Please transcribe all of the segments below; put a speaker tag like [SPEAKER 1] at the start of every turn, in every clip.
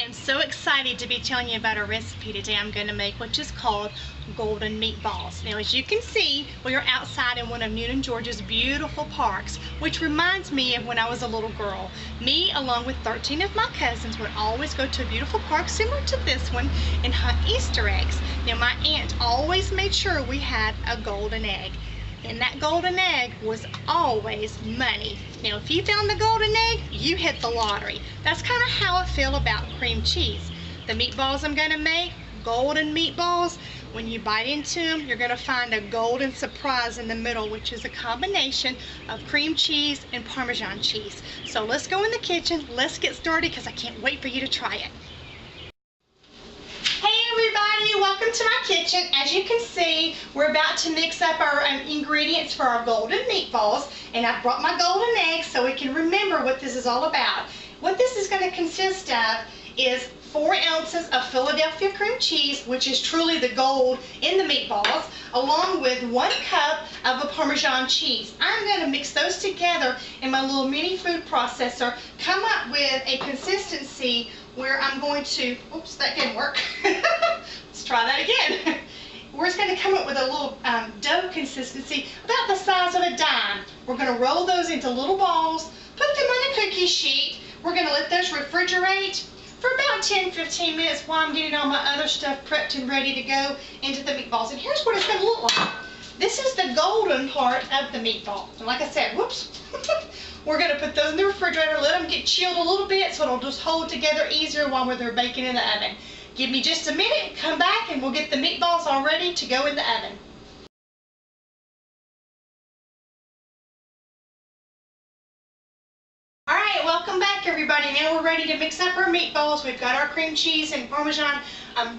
[SPEAKER 1] am so excited to be telling you about a recipe today I'm going to make, which is called Golden Meatballs. Now, as you can see, we are outside in one of Newnan, Georgia's beautiful parks, which reminds me of when I was a little girl. Me, along with 13 of my cousins, would always go to a beautiful park similar to this one and hunt Easter eggs. Now, my aunt always made sure we had a golden egg. And that golden egg was always money. Now, if you found the golden egg, you hit the lottery. That's kind of how I feel about cream cheese. The meatballs I'm going to make, golden meatballs, when you bite into them, you're going to find a golden surprise in the middle, which is a combination of cream cheese and Parmesan cheese. So let's go in the kitchen, let's get started, because I can't wait for you to try it. Welcome to my kitchen. As you can see, we're about to mix up our ingredients for our golden meatballs, and I've brought my golden eggs so we can remember what this is all about. What this is going to consist of is 4 ounces of Philadelphia cream cheese, which is truly the gold in the meatballs, along with 1 cup of a Parmesan cheese. I'm going to mix those together in my little mini food processor, come up with a consistency where I'm going to, oops, that didn't work. Let's try that again. We're just going to come up with a little dough consistency about the size of a dime. We're going to roll those into little balls, put them on a cookie sheet. We're going to let those refrigerate for about 10-15 minutes while I'm getting all my other stuff prepped and ready to go into the meatballs. And here's what it's going to look like. This is the golden part of the meatball. And like I said, whoops. We're going to put those in the refrigerator, let them get chilled a little bit so it'll just hold together easier while they're baking in the oven. Give me just a minute, come back, and we'll get the meatballs all ready to go in the oven. Alright, welcome back everybody. Now we're ready to mix up our meatballs. We've got our cream cheese and Parmesan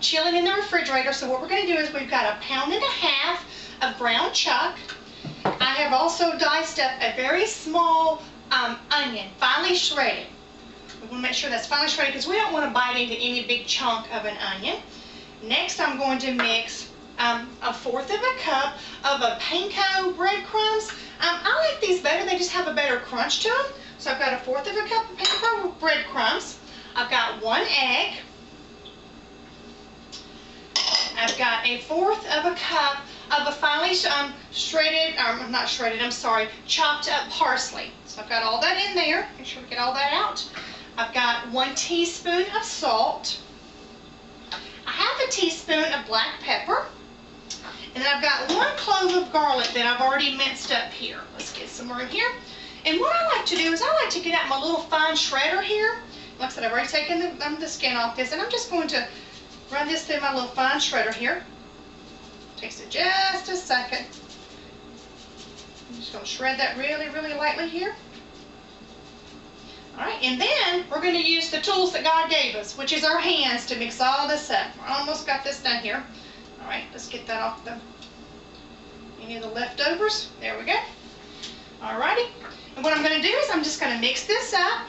[SPEAKER 1] chilling in the refrigerator. So what we're going to do is we've got 1.5 pounds of ground chuck. I have also diced up a very small onion, finely shredded. We want to make sure that's finely shredded because we don't want to bite into any big chunk of an onion. Next, I'm going to mix 1/4 cup of a panko breadcrumbs. I like these better. They just have a better crunch to them. So I've got 1/4 cup of panko breadcrumbs. I've got 1 egg. I've got 1/4 cup of a finely shredded, not shredded, I'm sorry, chopped up parsley. So I've got all that in there. Make sure we get all that out. I've got 1 teaspoon of salt, 1/2 teaspoon of black pepper, and then I've got 1 clove of garlic that I've already minced up here. Let's get some more in here. And what I like to do is I like to get out my little fine shredder here. Like I said, I've already taken the skin off this, and I'm just going to run this through my little fine shredder here. Takes it just a second. I'm just going to shred that really, really lightly here. Alright, and then we're going to use the tools that God gave us, which is our hands, to mix all this up. I almost got this done here. Alright, let's get that off any of the leftovers. There we go. Alrighty. And what I'm going to do is I'm just going to mix this up,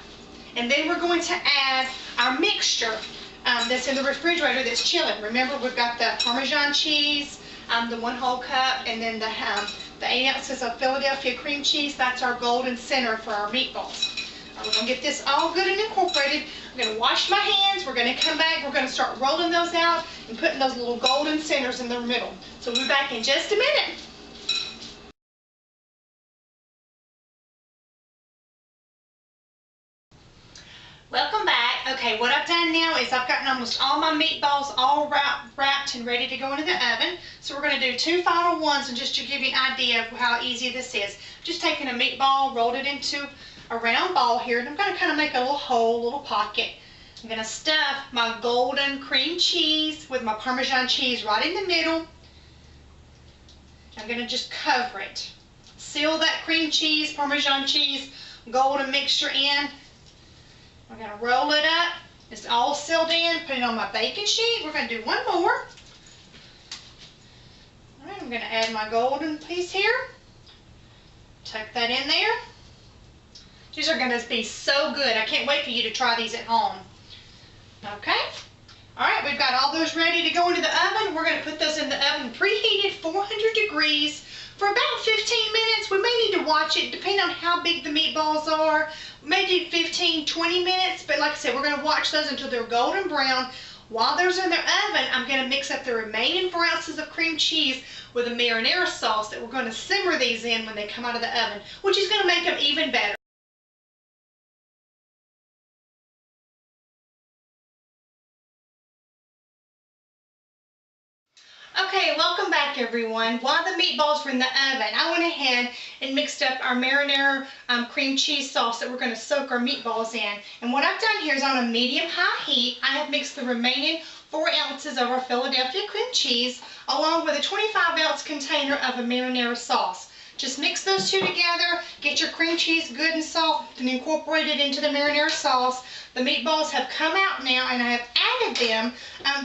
[SPEAKER 1] and then we're going to add our mixture that's in the refrigerator that's chilling. Remember, we've got the Parmesan cheese, the 1 whole cup, and then the 8 ounces of Philadelphia cream cheese. That's our golden center for our meatballs. We're going to get this all good and incorporated. I'm going to wash my hands. We're going to come back. We're going to start rolling those out and putting those little golden centers in the middle. So we'll be back in just a minute. Welcome back. Okay, what I've done now is I've gotten almost all my meatballs all wrapped and ready to go into the oven. So we're going to do 2 final ones, and just to give you an idea of how easy this is. Just taking a meatball, rolled it into a round ball here, and I'm going to kind of make a little hole, a little pocket. I'm going to stuff my golden cream cheese with my Parmesan cheese right in the middle. I'm going to just cover it. Seal that cream cheese, Parmesan cheese, golden mixture in. I'm going to roll it up. It's all sealed in. Put it on my baking sheet. We're going to do 1 more. All right, I'm going to add my golden piece here. Tuck that in there. These are going to be so good. I can't wait for you to try these at home. Okay. All right, we've got all those ready to go into the oven. We're going to put those in the oven preheated 400 degrees for about 15 minutes. We may need to watch it depending on how big the meatballs are. Maybe 15-20 minutes, but like I said, we're going to watch those until they're golden brown. While those are in the oven, I'm going to mix up the remaining 4 ounces of cream cheese with a marinara sauce that we're going to simmer these in when they come out of the oven, which is going to make them even better. Okay, welcome back everyone. While the meatballs were in the oven, I went ahead and mixed up our marinara cream cheese sauce that we're going to soak our meatballs in. And what I've done here is on a medium-high heat, I have mixed the remaining 4 ounces of our Philadelphia cream cheese along with a 25-ounce container of a marinara sauce. Just mix those two together, get your cream cheese good and soft and incorporate it into the marinara sauce. The meatballs have come out now and I have added them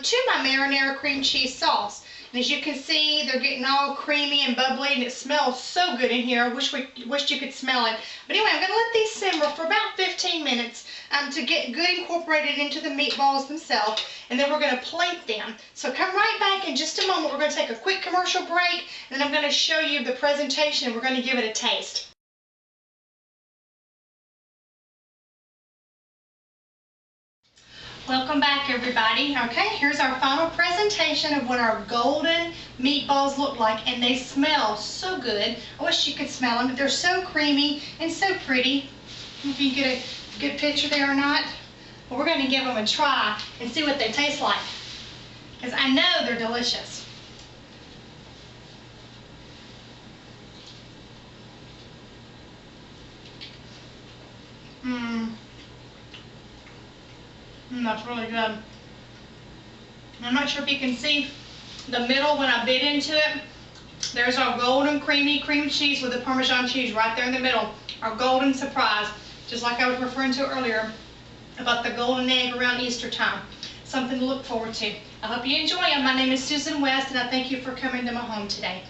[SPEAKER 1] to my marinara cream cheese sauce. And as you can see, they're getting all creamy and bubbly and it smells so good in here. I wish you could smell it. But anyway, I'm going to let these simmer for about 15 minutes to get good incorporated into the meatballs themselves. And then we're going to plate them. So come right back in just a moment. We're going to take a quick commercial break and then I'm going to show you the presentation and we're going to give it a taste. Welcome back everybody. Okay, here's our final presentation of what our golden meatballs look like, and they smell so good. I wish you could smell them, but they're so creamy and so pretty. I don't know if you can get a good picture there or not. But we're going to give them a try and see what they taste like, because I know they're delicious. That's really good. I'm not sure if you can see the middle when I bit into it. There's our golden creamy cream cheese with the Parmesan cheese right there in the middle. Our golden surprise, just like I was referring to earlier about the golden egg around Easter time. Something to look forward to. I hope you enjoy them. My name is Susan West and I thank you for coming to my home today.